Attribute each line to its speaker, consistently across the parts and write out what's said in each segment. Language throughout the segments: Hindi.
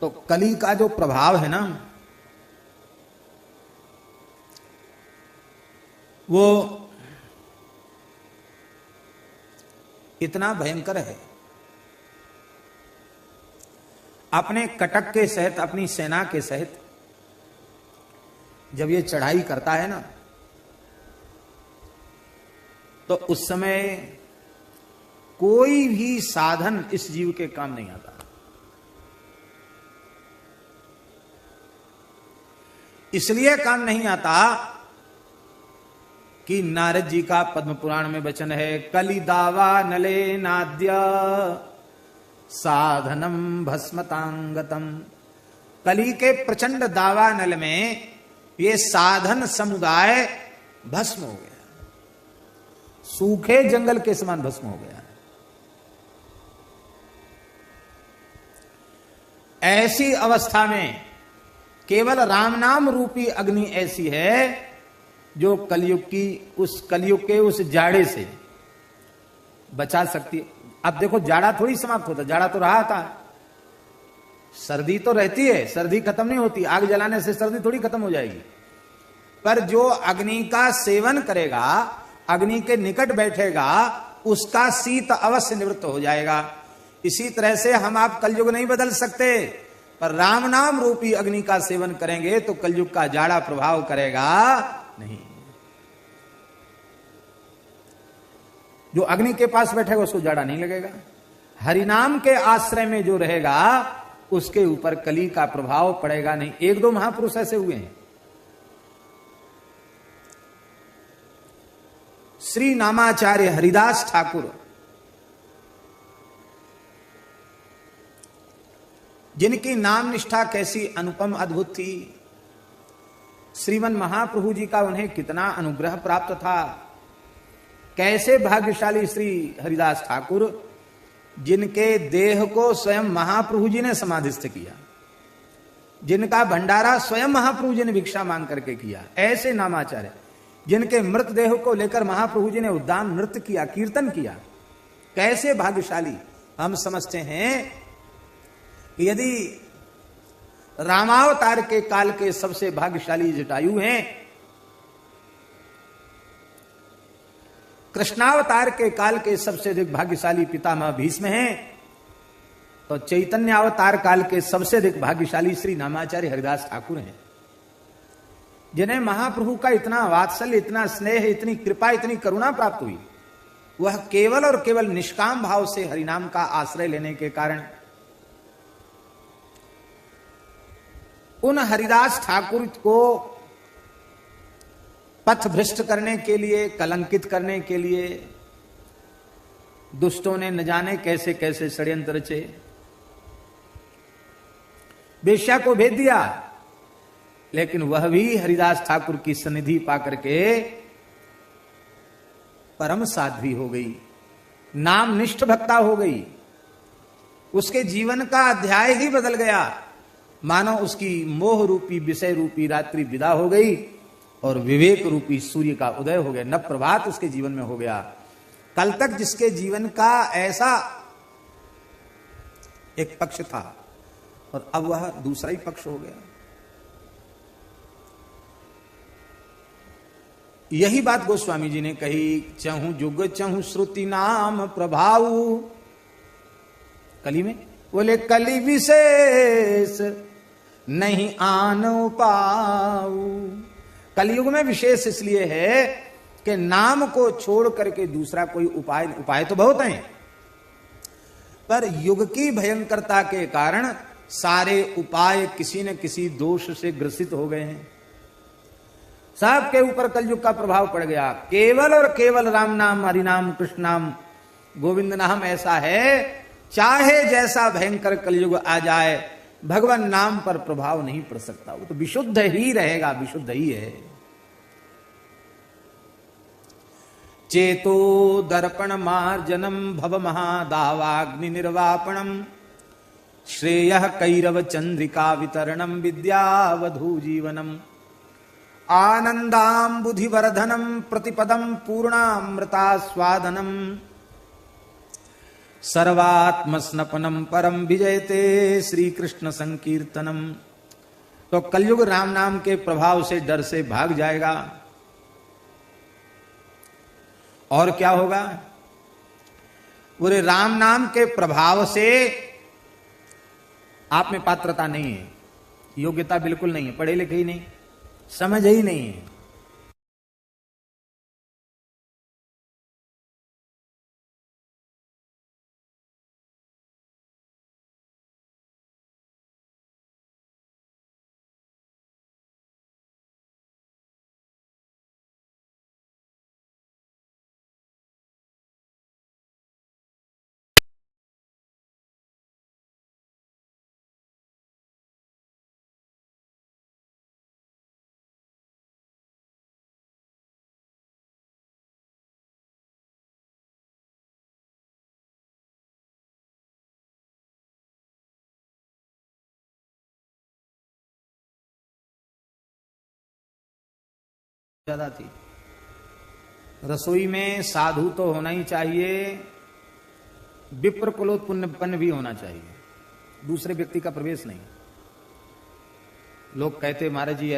Speaker 1: तो कली का जो प्रभाव है ना, वो इतना भयंकर है। अपने कटक के सहित, अपनी सेना के सहित जब ये चढ़ाई करता है ना, तो उस समय कोई भी साधन इस जीव के काम नहीं आता। इसलिए काम नहीं आता कि नारद जी का पद्म पुराण में वचन है, कलि दावा नले नाद्य साधनम भस्मतांगतम। कली के प्रचंड दावा नल में ये साधन समुदाय भस्म हो गया, सूखे जंगल के समान भस्म हो गया। ऐसी अवस्था में केवल राम नाम रूपी अग्नि ऐसी है जो कलयुग की, उस कलयुग के उस जाड़े से बचा सकती है। अब देखो, जाड़ा थोड़ी समाप्त होता, जाड़ा तो रहा था, सर्दी तो रहती है, सर्दी खत्म नहीं होती, आग जलाने से सर्दी थोड़ी खत्म हो जाएगी। पर जो अग्नि का सेवन करेगा, अग्नि के निकट बैठेगा, उसका शीत अवश्य निवृत्त हो जाएगा। इसी तरह से हम आप कलयुग नहीं बदल सकते, पर राम नाम रूपी अग्नि का सेवन करेंगे तो कलयुग का जाड़ा प्रभाव करेगा नहीं। जो अग्नि के पास बैठेगा उसको जाड़ा नहीं लगेगा। हरिनाम के आश्रय में जो रहेगा उसके ऊपर कली का प्रभाव पड़ेगा नहीं। एक दो महापुरुष ऐसे हुए हैं। श्री नामाचार्य हरिदास ठाकुर, जिनकी नाम निष्ठा कैसी अनुपम अद्भुत थी, श्रीमन महाप्रभु जी का उन्हें कितना अनुग्रह प्राप्त था। कैसे भाग्यशाली श्री हरिदास ठाकुर, जिनके देह को स्वयं महाप्रभु जी ने समाधिस्थ किया, जिनका भंडारा स्वयं महाप्रभु जी ने भिक्षा मांग करके किया। ऐसे नामाचार्य, जिनके मृत देह को लेकर महाप्रभु जी ने उद्दाम नृत्य किया, कीर्तन किया। कैसे भाग्यशाली। हम समझते हैं कि यदि रामावतार के काल के सबसे भाग्यशाली जटायु हैं, कृष्णावतार के काल के सबसे अधिक भाग्यशाली पितामह भीष्म हैं, तो चैतन्य अवतार काल के सबसे अधिक भाग्यशाली श्री नामाचार्य हरिदास ठाकुर हैं, जिन्हें महाप्रभु का इतना वात्सल्य, इतना स्नेह, इतनी कृपा, इतनी करुणा प्राप्त हुई। वह केवल और केवल निष्काम भाव से हरिनाम का आश्रय लेने के कारण उन हरिदास ठाकुर को पथ भ्रष्ट करने के लिए, कलंकित करने के लिए दुष्टों ने न जाने कैसे कैसे षड्यंत्र रचे। वेश्या को भेज दिया, लेकिन वह भी हरिदास ठाकुर की सन्निधि पाकर के परम साध्वी हो गई, नाम निष्ठ भक्ता हो गई। उसके जीवन का अध्याय ही बदल गया, मानो उसकी मोह रूपी, विषय रूपी रात्रि विदा हो गई और विवेक रूपी सूर्य का उदय हो गया, नव प्रभात उसके जीवन में हो गया। कल तक जिसके जीवन का ऐसा एक पक्ष था और अब वह दूसरा ही पक्ष हो गया। यही बात गोस्वामी जी ने कही, चहु जुग चहु श्रुति नाम प्रभाऊ। कली में बोले कली विशेष नहीं आन पाऊ। कलयुग में विशेष इसलिए है कि नाम को छोड़ करके दूसरा कोई उपाय तो बहुत हैं, पर युग की भयंकरता के कारण सारे उपाय किसी न किसी दोष से ग्रसित हो गए हैं। सबके ऊपर कलयुग का प्रभाव पड़ गया। केवल और केवल राम नाम, हरि नाम, कृष्ण नाम, गोविंद नाम ऐसा है, चाहे जैसा भयंकर कलयुग आ जाए, भगवान नाम पर प्रभाव नहीं पड़ सकता। वो तो विशुद्ध ही रहेगा, विशुद्ध ही है। चेतो दर्पण मार्जनम भव महादावाग्नि निर्वापणम श्रेयः कैरव चंद्रिका वितरणम विद्यावधू जीवनम आनंदाम्बुधिवर्धनम प्रतिपदम पूर्णामृता स्वादनम सर्वात्म स्नपनम परम विजयते श्री कृष्ण संकीर्तनम। तो कलयुग राम नाम के प्रभाव से, डर से भाग जाएगा। और क्या होगा? बोले राम नाम के प्रभाव से आप में पात्रता नहीं है, योग्यता बिल्कुल नहीं है, पढ़े लिखे ही नहीं, समझ ही नहीं है। ज्यादा थी। रसोई में साधु तो होना ही चाहिए, विप्र कुलोत्पन्न भी होना चाहिए, दूसरे व्यक्ति का प्रवेश नहीं। लोग कहते महाराज जी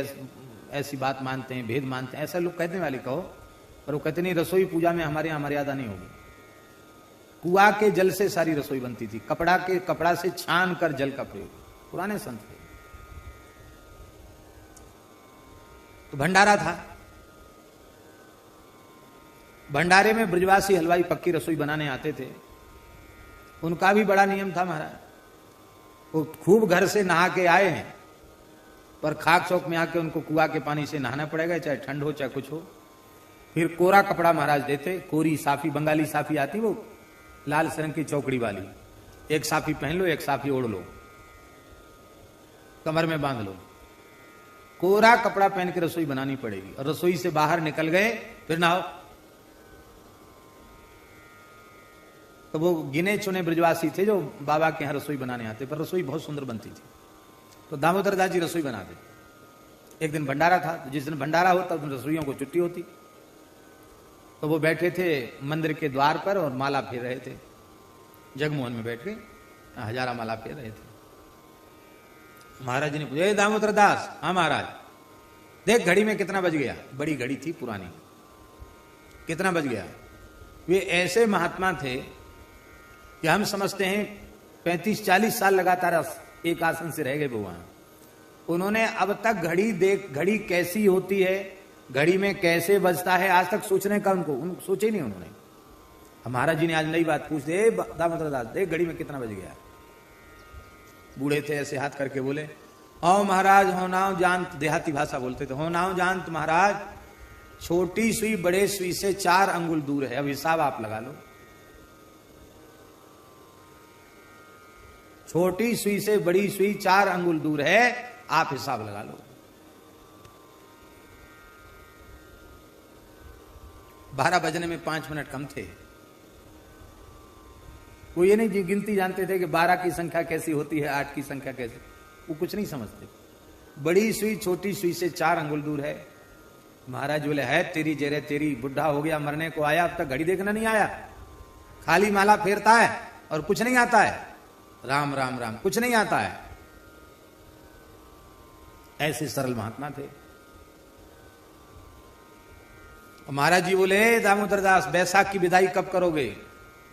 Speaker 1: ऐसी बात मानते हैं, भेद मानते हैं, ऐसा लोग कहने वाले कहो, पर वो कहते नहीं, रसोई पूजा में हमारे यहां मर्यादा नहीं होगी। कुआ के जल से सारी रसोई बनती थी, कपड़ा से छान कर जल का प्रयोग, पुराने संत थे। तो भंडारा था, भंडारे में ब्रजवासी हलवाई पक्की रसोई बनाने आते थे। उनका भी बड़ा नियम था महाराज, वो खूब घर से नहा के आए हैं, पर खाक चौक में आके उनको कुआ के पानी से नहाना पड़ेगा, चाहे ठंड हो चाहे कुछ हो। फिर कोरा कपड़ा महाराज देते, कोरी साफी, बंगाली साफी आती वो लाल रंग की चौकड़ी वाली, एक साफी पहन लो, एक साफी ओढ़ लो, कमर में बांध लो, कोरा कपड़ा पहन के रसोई बनानी पड़ेगी। और रसोई से बाहर निकल गए फिर नहाओ। तो वो गिने चुने ब्रजवासी थे जो बाबा के यहाँ रसोई बनाने आते, पर रसोई बहुत सुंदर बनती थी। तो दामोदर दास जी रसोई बनाते। एक दिन भंडारा था, तो जिस दिन भंडारा होता उस दिन रसोइयों को छुट्टी होती। तो वो बैठे थे मंदिर के द्वार पर और माला फेर रहे थे, जगमोहन में बैठ के हजारा माला फेर रहे थे। महाराज जी ने पूछा, दामोदर दास? हाँ महाराज। देख घड़ी में कितना बज गया? बड़ी घड़ी थी पुरानी, कितना बज गया? वे ऐसे महात्मा थे कि हम समझते हैं 35-40 साल लगातार एक आसन से रह गए भगवान। उन्होंने अब तक घड़ी कैसी होती है, घड़ी में कैसे बजता है, आज तक सोचने का उनको सोचे ही नहीं उन्होंने। महाराज जी ने आज नई बात पूछ दी, दामोदर दास देख घड़ी में कितना बज गया? बूढ़े थे, ऐसे हाथ करके बोले, हो महाराज हो नाव जानत, देहाती भाषा बोलते थे, हो नाव जानत महाराज, छोटी सुई बड़े सुई से 4 अंगुल दूर है, अब हिसाब आप लगा लो। छोटी सुई से बड़ी सुई 4 अंगुल दूर है, आप हिसाब लगा लो। 12 बजने में 5 मिनट कम थे। वो ये नहीं गिनती जानते थे कि 12 की संख्या कैसी होती है, 8 की संख्या कैसी, वो कुछ नहीं समझते। बड़ी सुई छोटी सुई से 4 अंगुल दूर है। महाराज बोले, है तेरी जेरे तेरी, बुढ़ा हो गया, मरने को आया, अब तक घड़ी देखना नहीं आया, खाली माला फेरता है और कुछ नहीं आता है, राम राम राम, कुछ नहीं आता है। ऐसे सरल महात्मा थे। महाराज जी बोले, दामोदर दास बैसाख की विदाई कब करोगे?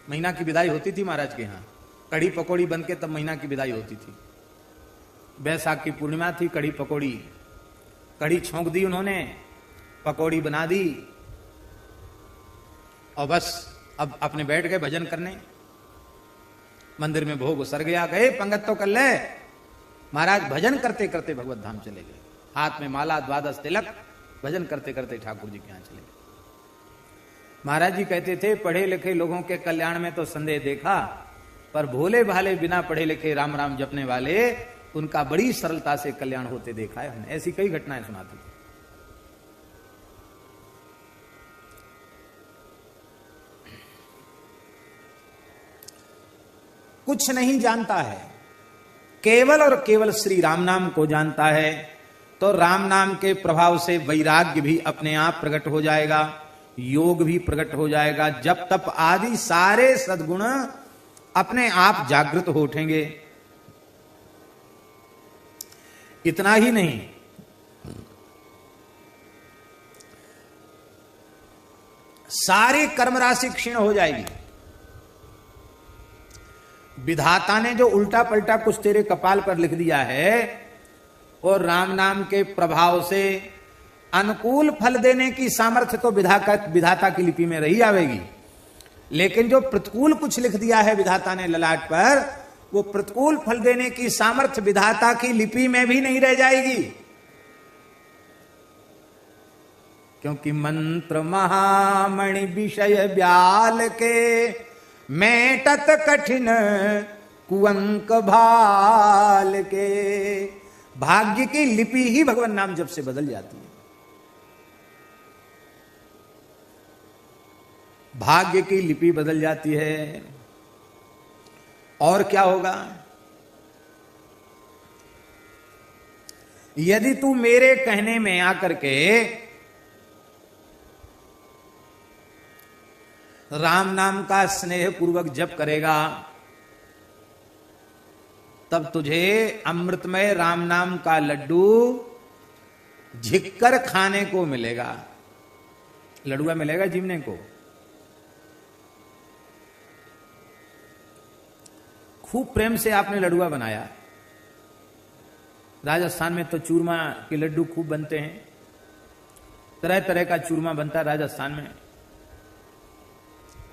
Speaker 1: महीना की विदाई होती थी महाराज के यहाँ, कड़ी पकौड़ी बन के तब महीना की विदाई होती थी। बैसाख की पूर्णिमा थी, कड़ी पकौड़ी, कड़ी छोंक दी उन्होंने, पकौड़ी बना दी और बस अब अपने बैठ गए भजन करने। मंदिर में भोग सर गया, गए पंगत तो कर ले। महाराज भजन करते करते भगवत धाम चले गए, हाथ में माला, 12 तिलक, भजन करते करते ठाकुर जी के यहाँ चले गए। महाराज जी कहते थे, पढ़े लिखे लोगों के कल्याण में तो संदेह देखा, पर भोले भाले बिना पढ़े लिखे राम राम जपने वाले, उनका बड़ी सरलता से कल्याण होते देखा है हमने। ऐसी कई घटनाएं सुनाती थी। कुछ नहीं जानता है, केवल और केवल श्री राम नाम को जानता है, तो राम नाम के प्रभाव से वैराग्य भी अपने आप प्रकट हो जाएगा, योग भी प्रकट हो जाएगा, जप तप आदि सारे सद्गुण अपने आप जागृत हो उठेंगे। इतना ही नहीं, सारी कर्म राशि क्षीण हो जाएगी। विधाता ने जो उल्टा पलटा कुछ तेरे कपाल पर लिख दिया है, और राम नाम के प्रभाव से अनुकूल फल देने की सामर्थ्य तो विधाता की लिपि में रही आवेगी, लेकिन जो प्रतिकूल कुछ लिख दिया है विधाता ने ललाट पर, वो प्रतिकूल फल देने की सामर्थ्य विधाता की लिपि में भी नहीं रह जाएगी। क्योंकि मंत्र महामणि विषय ब्याल के, मेटत कठिन कुअंक भाल के। भाग्य की लिपि ही भगवान नाम जब से बदल जाती है। भाग्य की लिपि बदल जाती है। और क्या होगा? यदि तू मेरे कहने में आकर के राम नाम का स्नेह पूर्वक जप करेगा, तब तुझे अमृतमय राम नाम का लड्डू झिककर खाने को मिलेगा। लड्डुआ मिलेगा जीवने को। खूब प्रेम से आपने लड्डुआ बनाया। राजस्थान में तो चूरमा के लड्डू खूब बनते हैं, तरह तरह का चूरमा बनता है राजस्थान में।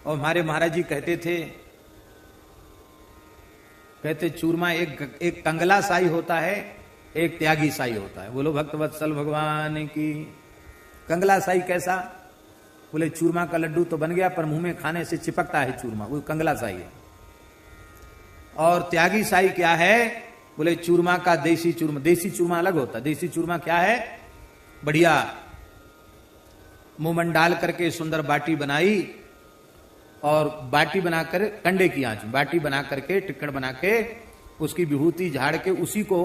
Speaker 1: और हमारे महाराज जी कहते चूरमा एक कंगला साई होता है, एक त्यागी साई होता है। बोलो भक्तवत्सल भगवान की। कंगला साई कैसा? बोले चूरमा का लड्डू तो बन गया, पर मुंह में खाने से चिपकता है चूरमा, वो कंगला साई है। और त्यागी साई क्या है? बोले चूरमा का देसी चूरमा। देसी चूरमा अलग होता है। देसी चूरमा क्या है? बढ़िया मुंह डाल करके सुंदर बाटी बनाई, और बाटी बनाकर कंडे की आंच, बाटी बना करके टिक्कड़ बना के उसकी विभूति झाड़ के उसी को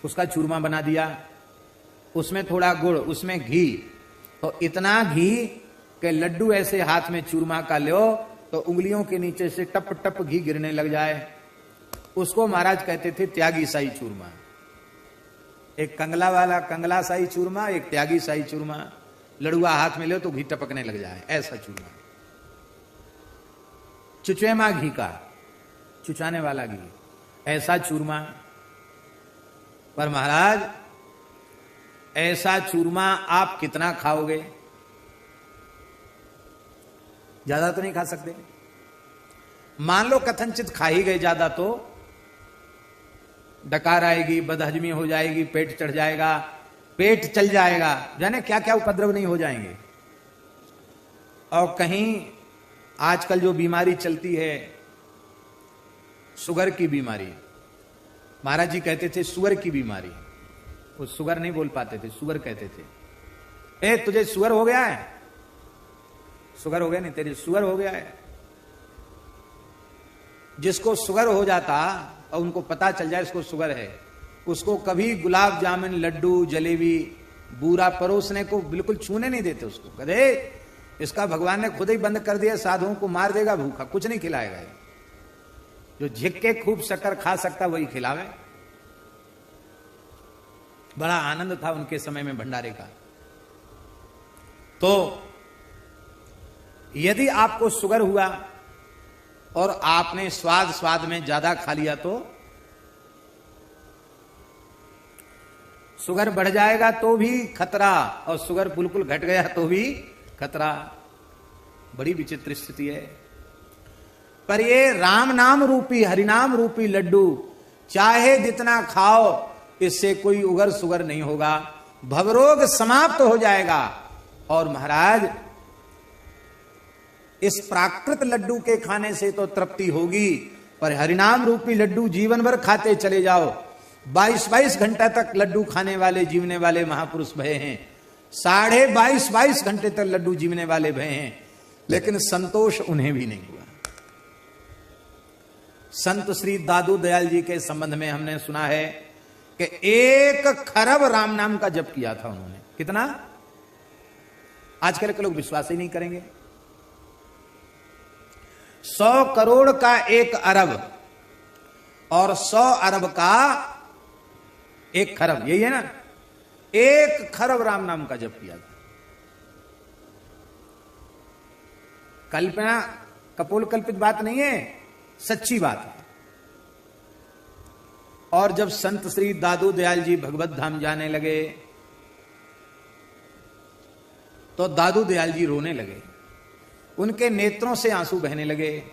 Speaker 1: उसका चूरमा बना दिया। उसमें थोड़ा गुड़, उसमें घी, तो इतना घी कि लड्डू ऐसे हाथ में चूरमा का लो तो उंगलियों के नीचे से टप टप घी गिरने लग जाए। उसको महाराज कहते थे त्यागी साई चूरमा। एक कंगला वाला कंगला साई चूरमा, एक त्यागी साई चूरमा। लड़ुआ हाथ में ले तो घी टपकने लग जाए, ऐसा चूरमा। चुचेमा घी का, चुचाने वाला घी, ऐसा चूरमा। पर महाराज ऐसा चूरमा आप कितना खाओगे? ज्यादा तो नहीं खा सकते। मान लो कथनचित खा ही गए ज्यादा तो डकार आएगी, बदहजमी हो जाएगी, पेट चढ़ जाएगा, पेट चल जाएगा, जाने क्या क्या उपद्रव नहीं हो जाएंगे। और कहीं आजकल जो बीमारी चलती है शुगर की बीमारी, महाराज जी कहते थे सुअर की बीमारी। वो शुगर नहीं बोल पाते थे, शुगर कहते थे। ए तुझे शुगर हो गया है? शुगर हो गया नहीं, तेरी शुगर हो गया है। जिसको शुगर हो जाता और उनको पता चल जाए इसको शुगर है, उसको कभी गुलाब जामुन, लड्डू, जलेबी, बूरा परोसने को बिल्कुल छूने नहीं देते। उसको कहते इसका भगवान ने खुद ही बंद कर दिया, साधुओं को मार देगा भूखा, कुछ नहीं खिलाएगा। जो झिक के खूब शक्कर खा सकता वही खिलावे। बड़ा आनंद था उनके समय में भंडारे का। तो यदि आपको शुगर हुआ और आपने स्वाद में ज्यादा खा लिया तो शुगर बढ़ जाएगा तो भी खतरा, और शुगर बिल्कुल घट गया तो भी खतरा। बड़ी विचित्र स्थिति है। पर ये राम नाम रूपी, हरिनाम रूपी लड्डू चाहे जितना खाओ, इससे कोई उगर सुगर नहीं होगा, भवरोग समाप्त हो जाएगा। और महाराज इस प्राकृत लड्डू के खाने से तो तृप्ति होगी, पर हरिनाम रूपी लड्डू जीवन भर खाते चले जाओ। 22 घंटा तक लड्डू खाने वाले जीवने वाले महापुरुष भय हैं, 22.5 घंटे तक लड्डू जीवने वाले भय हैं, लेकिन संतोष उन्हें भी नहीं हुआ। संत श्री दादू दयाल जी के संबंध में हमने सुना है कि 1 खरब राम नाम का जप किया था उन्होंने। कितना? आजकल के लोग विश्वास ही नहीं करेंगे। 100 करोड़ का 1 अरब और 100 अरब का 1 खरब, यही है ना। 1 खरब राम नाम का जप किया था। कल्पना, कपोल कल्पित बात नहीं है, सच्ची बात है। और जब संत श्री दादू दयाल जी भगवत धाम जाने लगे तो दादू दयाल जी रोने लगे, उनके नेत्रों से आंसू बहने लगे।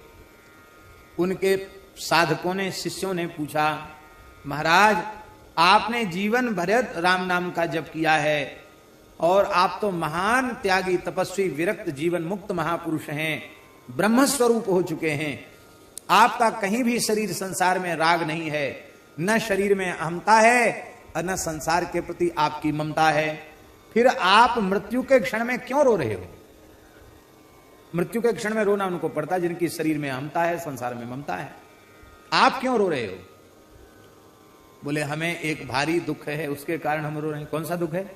Speaker 1: उनके साधकों ने, शिष्यों ने पूछा, महाराज आपने जीवन भर राम नाम का जप किया है और आप तो महान त्यागी, तपस्वी, विरक्त, जीवन मुक्त महापुरुष हैं, ब्रह्म स्वरूप हो चुके हैं। आपका कहीं भी शरीर संसार में राग नहीं है, न शरीर में अहमता है और न संसार के प्रति आपकी ममता है। फिर आप मृत्यु के क्षण में क्यों रो रहे हो? मृत्यु के क्षण में रोना उनको पड़ता है जिनकी शरीर में अहमता है, संसार में ममता है। आप क्यों रो रहे हो? बोले हमें एक भारी दुख है, उसके कारण हम रो रहे हैं। कौन सा दुख है?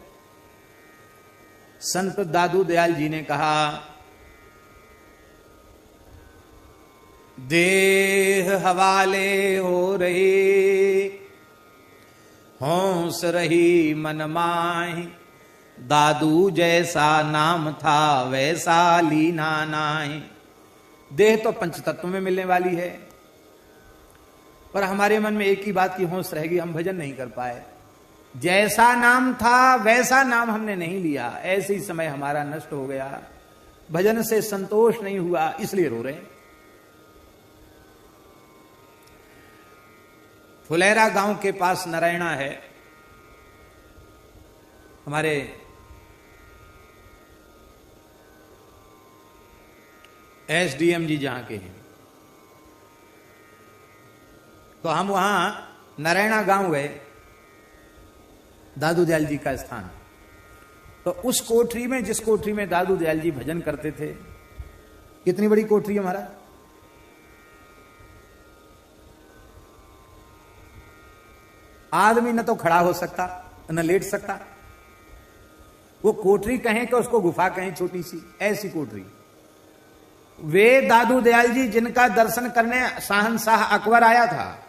Speaker 1: संत दादू दयाल जी ने कहा, देह हवाले हो रही, होश रही मन माही, दादू जैसा नाम था वैसा लीना नाही। देह तो पंच तत्व में मिलने वाली है, पर हमारे मन में एक ही बात की होश रहेगी, हम भजन नहीं कर पाए। जैसा नाम था वैसा नाम हमने नहीं लिया, ऐसे ही समय हमारा नष्ट हो गया, भजन से संतोष नहीं हुआ, इसलिए रो रहे हैं। फुलेरा गांव के पास नारायणा है, हमारे एसडीएम जी जहां के हैं, तो हम वहां नारायणा गांव गए, दादू दयाल जी का स्थान। तो उस कोठरी में, जिस कोठरी में दादू दयाल जी भजन करते थे, कितनी बड़ी कोठरी है हमारा, आदमी न तो खड़ा हो सकता न लेट सकता। वो कोठरी कहें कि उसको गुफा कहें, छोटी सी ऐसी कोठरी। वे दादू दयाल जी जिनका दर्शन करने शहंशाह अकबर आया था,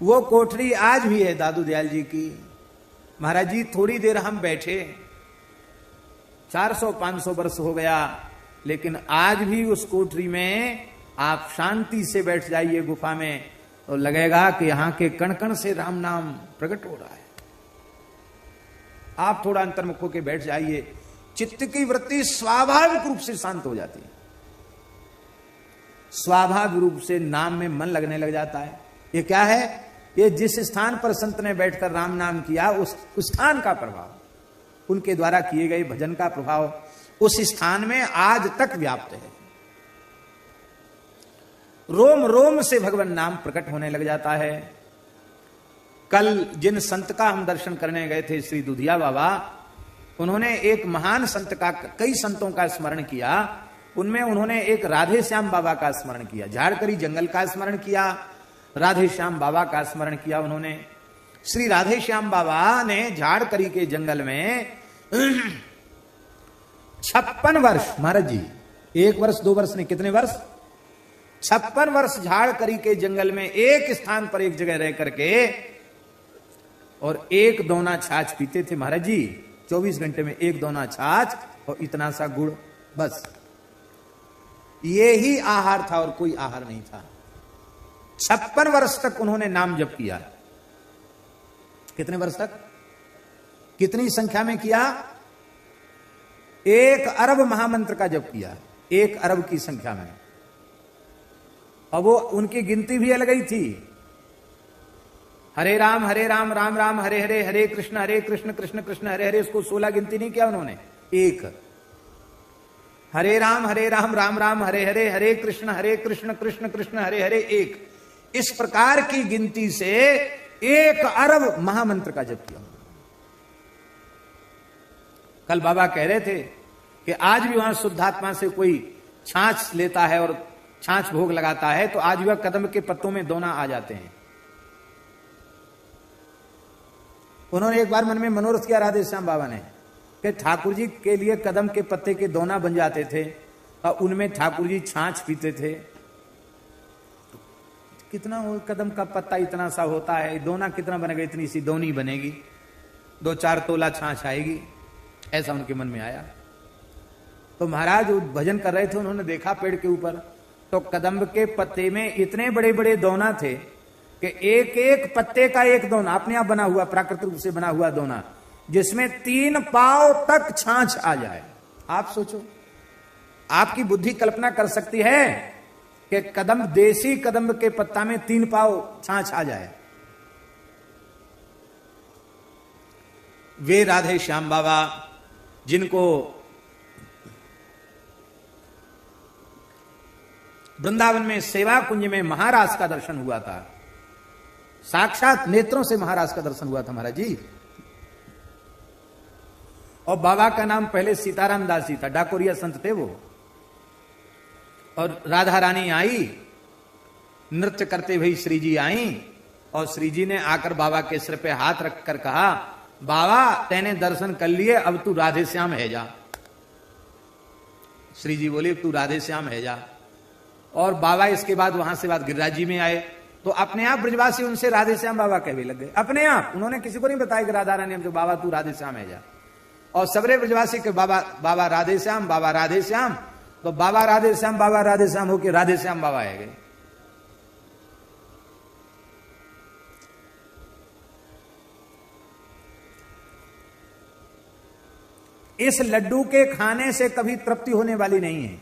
Speaker 1: वो कोठरी आज भी है दादू दयाल जी की। महाराज जी थोड़ी देर हम बैठे, 400-500 वर्ष हो गया, लेकिन आज भी उस कोठरी में आप शांति से बैठ जाइए गुफा में, तो लगेगा कि यहां के कण कण से राम नाम प्रकट हो रहा है। आप थोड़ा अंतर्मुख होकर बैठ जाइए, चित्त की वृत्ति स्वाभाविक रूप से शांत हो जाती है, स्वाभाविक रूप से नाम में मन लगने लग जाता है। ये क्या है? ये जिस स्थान पर संत ने बैठकर राम नाम किया, उस स्थान का प्रभाव, उनके द्वारा किए गए भजन का प्रभाव उस स्थान में आज तक व्याप्त है। रोम रोम से भगवान नाम प्रकट होने लग जाता है। कल जिन संत का हम दर्शन करने गए थे, श्री दुधिया बाबा, उन्होंने एक महान संत का, कई संतों का स्मरण किया। उनमें उन्होंने एक राधे श्याम बाबा का स्मरण किया, झाड़करी जंगल का स्मरण किया, राधे श्याम बाबा का स्मरण किया। उन्होंने श्री राधे श्याम बाबा ने झाड़करी के जंगल में 56 वर्ष, महाराज जी 1 वर्ष 2 वर्ष नहीं, कितने वर्ष, 56 वर्ष झाड़करी के जंगल में एक स्थान पर एक जगह रह करके और 1 दोना छाछ पीते थे महाराज जी। 24 घंटे में 1 दोना छाछ और इतना सा गुड़, बस ये ही आहार था और कोई आहार नहीं था। 56 वर्ष तक उन्होंने नाम जप किया। कितने वर्ष तक, कितनी संख्या में किया? 1 अरब महामंत्र का जप किया, 1 अरब की संख्या में। और वो उनकी गिनती भी अलग ही थी। हरे राम राम राम हरे हरे, हरे कृष्ण कृष्ण कृष्ण हरे हरे, इसको 16 गिनती नहीं किया उन्होंने, 1। हरे राम राम राम हरे हरे, हरे कृष्ण कृष्ण कृष्ण हरे हरे, 1। इस प्रकार की गिनती से 1 अरब महामंत्र का जप किया। कल बाबा कह रहे थे कि आज भी वहां शुद्धात्मा से कोई छाछ लेता है और छाछ भोग लगाता है, तो आज भी वह कदम के पत्तों में दोना आ जाते हैं। उन्होंने एक बार मन में मनोरथ किया राधे श्याम बाबा ने कि ठाकुर जी के लिए कदम के पत्ते के दोना बन जाते थे, और उनमें ठाकुर जी छाछ पीते थे। कितना वो कदम का पत्ता इतना सा होता है, दोना कितना बनेगा, इतनी सी दोनी बनेगी, 2-4 तोला छाछ आएगी, ऐसा उनके मन में आया। तो महाराज वो भजन कर रहे थे, उन्होंने देखा पेड़ के ऊपर, तो कदम्ब के पत्ते में इतने बड़े बड़े दोना थे कि एक एक पत्ते का एक दोना, अपने आप बना हुआ, प्राकृतिक रूप से बना हुआ दोना, जिसमें 3 पाव तक छाछ आ जाए। आप सोचो, आपकी बुद्धि कल्पना कर सकती है कि कदम्ब, देसी कदम्ब के पत्ता में 3 पाव छाछ आ जाए। वे राधे श्याम बाबा जिनको वृंदावन में सेवा कुंज में महाराज का दर्शन हुआ था, साक्षात नेत्रों से महाराज का दर्शन हुआ था महाराज जी। और बाबा का नाम पहले सीताराम दास जी था, डाकोरिया संत थे वो। और राधा रानी आई, नृत्य करते हुए श्री जी आई, और श्री जी ने आकर बाबा के सिर पे हाथ रखकर कहा, बाबा तेने दर्शन कर लिए, अब तू राधे श्याम है जा। श्री जी बोले तू राधे श्याम है जा। और बाबा इसके बाद वहां से बाद गिरिराज जी में आए, तो अपने आप ब्रजवासी उनसे राधे श्याम बाबा कहने लग गए, अपने आप। उन्होंने किसी को नहीं बताया कि राधा रानी हमसे, बाबा तू राधे श्याम है जा। और सबरे ब्रजवासी के बाबा बाबा राधे श्याम, बाबा राधे श्याम। तो बाबा राधे श्याम होके राधे श्याम बाबा है गए। इस लड्डू के खाने से कभी तृप्ति होने वाली नहीं है।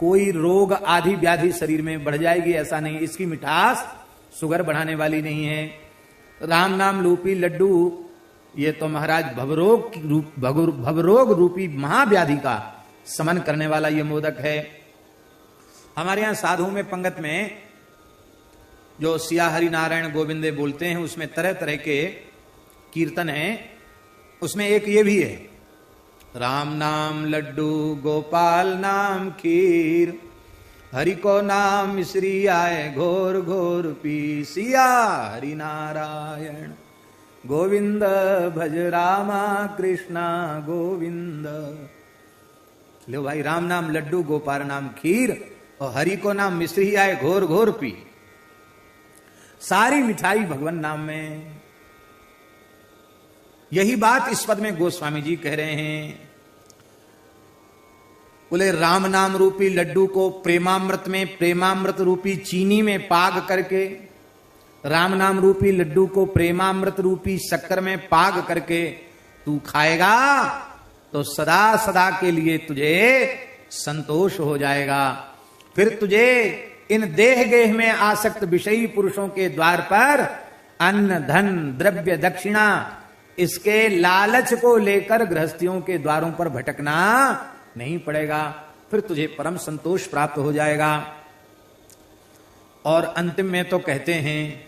Speaker 1: कोई रोग आदि व्याधि शरीर में बढ़ जाएगी ऐसा नहीं। इसकी मिठास शुगर बढ़ाने वाली नहीं है। राम नाम रूपी लड्डू ये तो महाराज भवरोग रूपी महाव्याधि का समन करने वाला ये मोदक है। हमारे यहां साधु में पंगत में जो सिया हरि नारायण गोविंदे बोलते हैं, उसमें तरह तरह के कीर्तन हैं। उसमें एक ये भी है, राम नाम लड्डू गोपाल नाम खीर, हरि को नाम मिश्री आए घोर घोर पी, सिया हरि नारायण गोविंद भज रामा कृष्णा गोविंद। लो भाई, राम नाम लड्डू गोपाल नाम खीर और हरि को नाम मिश्री आए घोर घोर पी। सारी मिठाई भगवान नाम में। यही बात इस पद में गोस्वामी जी कह रहे हैं। बोले राम नाम रूपी लड्डू को प्रेमामृत में, प्रेमामृत रूपी चीनी में पाग करके, राम नाम रूपी लड्डू को प्रेमामृत रूपी शक्कर में पाग करके तू खाएगा तो सदा सदा के लिए तुझे संतोष हो जाएगा। फिर तुझे इन देह गेह में आसक्त विषयी पुरुषों के द्वार पर अन्न धन द्रव्य दक्षिणा इसके लालच को लेकर गृहस्थियों के द्वारों पर भटकना नहीं पड़ेगा। फिर तुझे परम संतोष प्राप्त हो जाएगा। और अंतिम में तो कहते हैं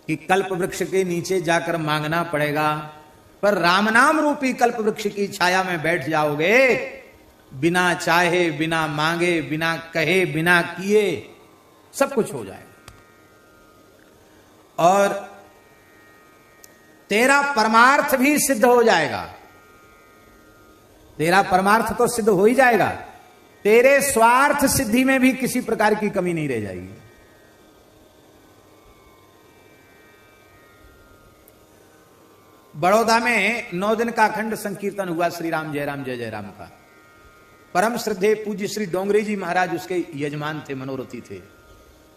Speaker 1: कि कल्प वृक्ष के नीचे जाकर मांगना पड़ेगा, पर राम नाम रूपी कल्प वृक्ष की छाया में बैठ जाओगे, बिना चाहे, बिना मांगे, बिना कहे, बिना किए सब कुछ हो जाएगा। और तेरा परमार्थ भी सिद्ध हो जाएगा। तेरा परमार्थ तो सिद्ध हो ही जाएगा, तेरे स्वार्थ सिद्धि में भी किसी प्रकार की कमी नहीं रह जाएगी। बड़ौदा में 9 दिन का अखंड संकीर्तन हुआ श्री राम जय राम जय जय राम का। परम श्रद्धे पूज्य श्री डोंगरे जी महाराज उसके यजमान थे, मनोरथी थे।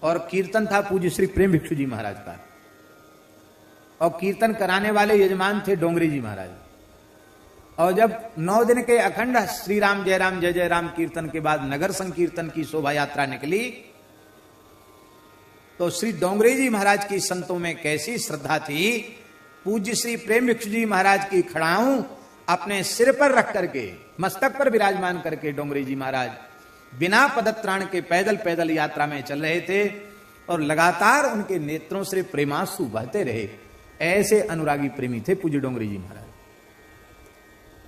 Speaker 1: और कीर्तन था पूज्य श्री प्रेम भिक्षु जी महाराज का, और कीर्तन कराने वाले यजमान थे डोंगरे जी महाराज। और जब 9 दिन के अखंड श्री राम जय जय राम कीर्तन के बाद नगर संकीर्तन की शोभा यात्रा निकली, तो श्री डोंगरे जी महाराज की संतों में कैसी श्रद्धा थी। पूज्य श्री प्रेम भिक्षु जी महाराज की खड़ाऊं अपने सिर पर रख करके, मस्तक पर विराजमान करके डोंगरे जी महाराज बिना पदत्राण के पैदल पैदल यात्रा में चल रहे थे, और लगातार उनके नेत्रों से प्रेमांसु बहते रहे। ऐसे अनुरागी प्रेमी थे पूज्य डोंगरे जी महाराज।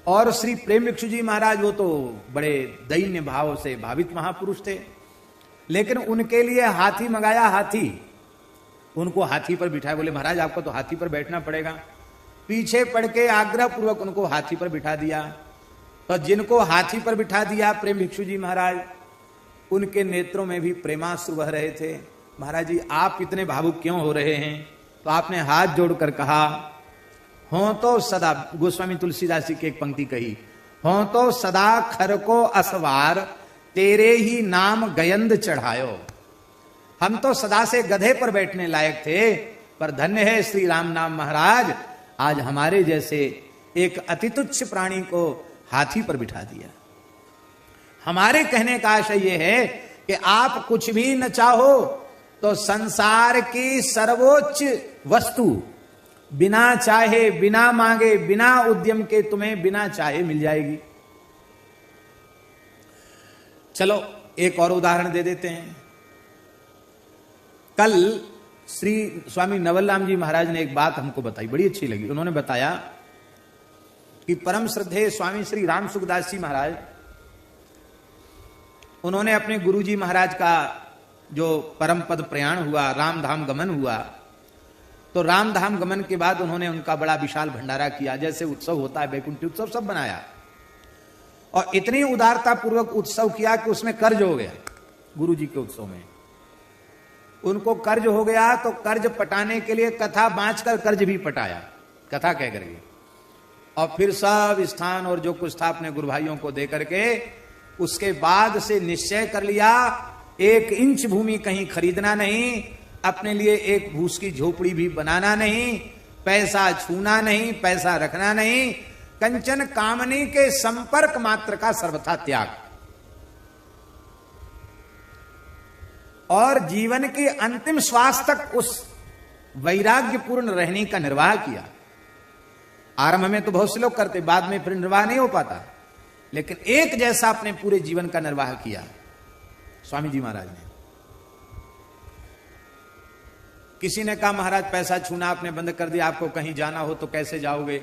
Speaker 1: और श्री प्रेम भिक्षु जी महाराज वो तो बड़े दैन्य भाव से भावित महापुरुष थे, लेकिन उनके लिए हाथी मंगाया। हाथी, उनको हाथी पर बिठाया। बोले महाराज आपको तो हाथी पर बैठना पड़ेगा। पीछे पड़ के आग्रह पूर्वक उनको हाथी पर बिठा दिया। तो जिनको हाथी पर बिठा दिया प्रेम भिक्षु जी महाराज, उनके नेत्रों में भी प्रेमाश्रु बह रहे थे। महाराज जी आप इतने भावुक क्यों हो रहे हैं? तो आपने हाथ जोड़कर कहा, हो तो सदा, गोस्वामी तुलसीदास जी की एक पंक्ति कही, हो तो सदा खर को असवार, तेरे ही नाम गयंद चढ़ायो। हम तो सदा से गधे पर बैठने लायक थे, पर धन्य है श्री राम नाम महाराज, आज हमारे जैसे एक अति तुच्छ प्राणी को हाथी पर बिठा दिया। हमारे कहने का आशय यह है कि आप कुछ भी न चाहो तो संसार की सर्वोच्च वस्तु बिना चाहे, बिना मांगे, बिना उद्यम के तुम्हें बिना चाहे मिल जाएगी। चलो एक और उदाहरण दे देते हैं। कल श्री स्वामी नवलराम जी महाराज ने एक बात हमको बताई, बड़ी अच्छी लगी। उन्होंने बताया कि परम श्रद्धेय स्वामी श्री राम सुखदास जी महाराज, उन्होंने अपने गुरु जी महाराज का जो परम पद प्रयाण हुआ, राम धाम गमन हुआ, तो राम धाम गमन के बाद उन्होंने उनका बड़ा विशाल भंडारा किया, जैसे उत्सव होता है वैकुंठी उत्सव, सब बनाया। और इतनी उदारता पूर्वक उत्सव किया कि उसमें कर्ज हो गया। गुरु जी के उत्सव में उनको कर्ज हो गया, तो कर्ज पटाने के लिए कथा बांचकर कर्ज भी पटाया, कथा कह करके। और फिर सब स्थान और जो कुछ था अपने गुरु भाइयों को दे करके उसके बाद से निश्चय कर लिया, 1 इंच भूमि कहीं खरीदना नहीं, अपने लिए एक भूस की झोपड़ी भी बनाना नहीं, पैसा छूना नहीं, पैसा रखना नहीं, कंचन कामनी के संपर्क मात्र का सर्वथा त्याग। और जीवन की अंतिम श्वास तक उस वैराग्यपूर्ण रहने का निर्वाह किया। आरंभ में तो बहुत से लोग करते, बाद में फिर निर्वाह नहीं हो पाता, लेकिन एक जैसा अपने पूरे जीवन का निर्वाह किया स्वामी जी महाराज ने। किसी ने कहा महाराज पैसा छूना आपने बंद कर दिया, आपको कहीं जाना हो तो कैसे जाओगे?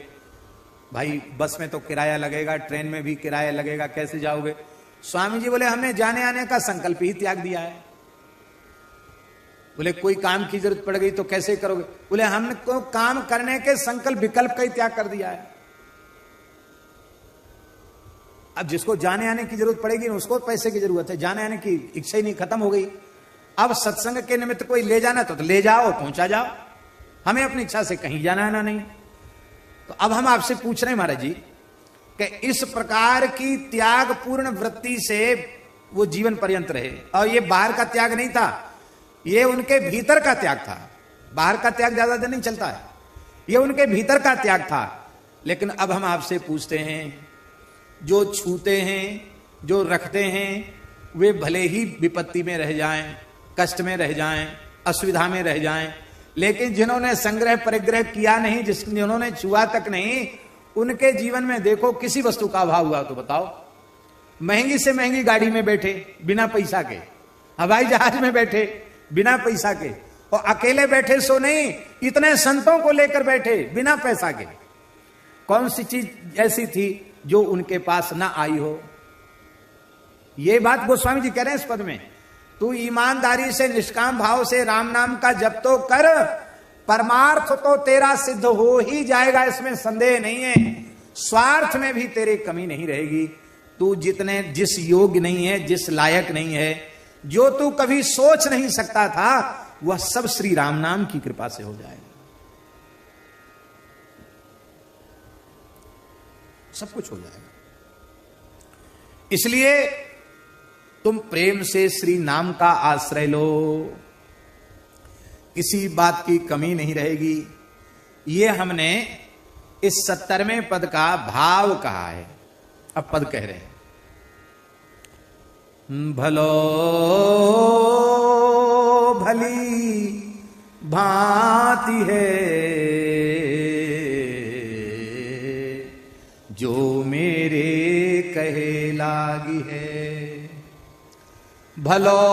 Speaker 1: भाई बस में तो किराया लगेगा, ट्रेन में भी किराया लगेगा, कैसे जाओगे? स्वामी जी बोले हमने जाने आने का संकल्प ही त्याग दिया है। बोले कोई काम की जरूरत पड़ गई तो कैसे करोगे? बोले हमने को काम करने के संकल्प विकल्प का ही त्याग कर दिया है। अब जिसको जाने आने की जरूरत पड़ेगी उसको पैसे की जरूरत है, जाने आने की इच्छा ही नहीं, खत्म हो गई। अब सत्संग के निमित्त कोई ले जाना तो ले जाओ, पहुंचा जाओ, हमें अपनी इच्छा से कहीं जाना आना नहीं। तो अब हम आपसे पूछ रहे हैं महाराज जी कि इस प्रकार की त्यागपूर्ण वृत्ति से वो जीवन पर्यंत रहे। और ये बाहर का त्याग नहीं था, ये उनके भीतर का त्याग था। बाहर का त्याग ज्यादा दिन नहीं चलता है, ये उनके भीतर का त्याग था। लेकिन अब हम आपसे पूछते हैं, जो छूते हैं, जो रखते हैं, वे भले ही विपत्ति में रह जाएं, कष्ट में रह जाएं, असुविधा में रह जाएं, लेकिन जिन्होंने संग्रह परिग्रह किया नहीं, जिन्होंने छुआ तक नहीं, उनके जीवन में देखो किसी वस्तु का अभाव हुआ तो बताओ। महंगी से महंगी गाड़ी में बैठे बिना पैसा के, हवाई जहाज में बैठे बिना पैसा के, और अकेले बैठे सो नहीं, इतने संतों को लेकर बैठे बिना पैसा के। कौन सी चीज ऐसी थी जो उनके पास ना आई हो? ये बात गोस्वामी जी कह रहे हैं इस पद में। तू ईमानदारी से, निष्काम भाव से राम नाम का जप तो कर, परमार्थ तो तेरा सिद्ध हो ही जाएगा, इसमें संदेह नहीं है। स्वार्थ में भी तेरे कमी नहीं रहेगी। तू जिस योग्य नहीं है, जिस लायक नहीं है, जो तू कभी सोच नहीं सकता था, वह सब श्री राम नाम की कृपा से हो जाएगा। सब कुछ हो जाएगा। इसलिए तुम प्रेम से श्री नाम का आश्रय लो, किसी बात की कमी नहीं रहेगी। ये हमने इस 70वें पद का भाव कहा है। अब पद कह रहे हैं, भलो भली भांति है जो मेरे कहे लागी है। भलो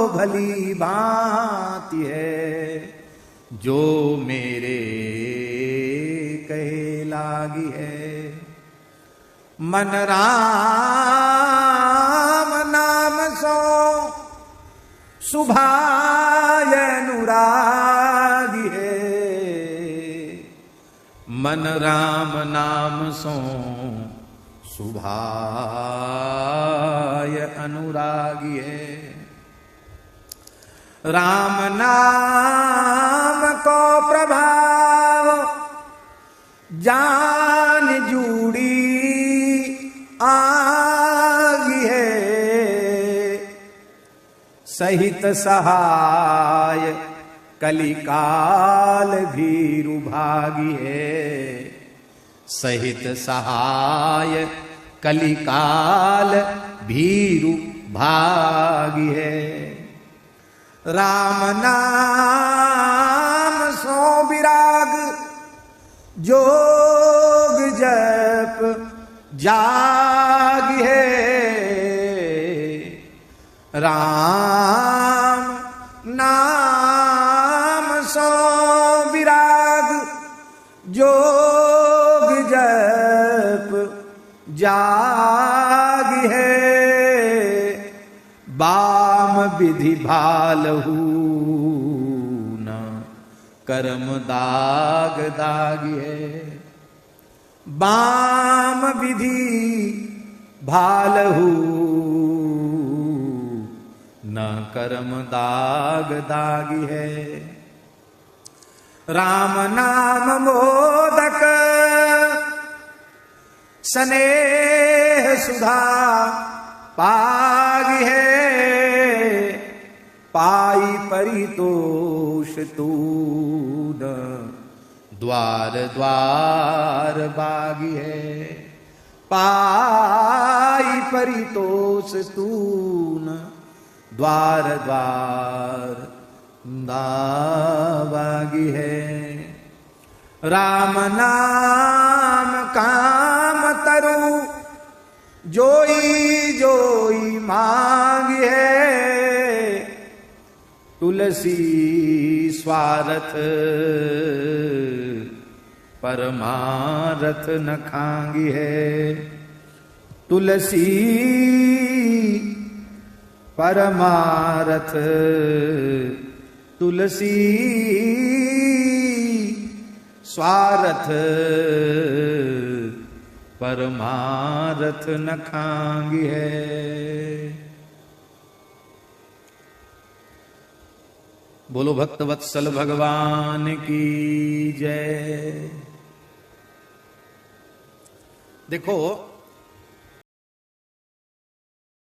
Speaker 1: भली भांति है जो मेरे कहे लागी है। मन राम नाम सो सुभाय अनुरागी है। मन राम नाम सो सुभाय अनुरागी है। राम नाम को प्रभाव जान जूड़ी आगी है। सहित सहाय कलिकाल भीरु भागी है। सहित सहाय कलिकाल भीरु भागी है। राम नाम सो विराग जोग जप जागी है। राम नाम सो विराग जोग जप जागी है। बाम विधि भालहू न कर्म दाग दागी है। बाम विधि भालहू न कर्म दाग दागी है। राम नाम मोदक स्नेह सुधा पागी है। पाई परितोष तून द्वार द्वार बागी है। पाई परितोष तून द्वार द्वार दावागी है। राम नाम काम तरु जोई जोई मांगी है। तुलसी स्वार्थ परमारथ न खांगी है। तुलसी परमारथ तुलसी स्वार्थ परमारथ न खांगी है। बोलो भक्त वत्सल भगवान की जय। देखो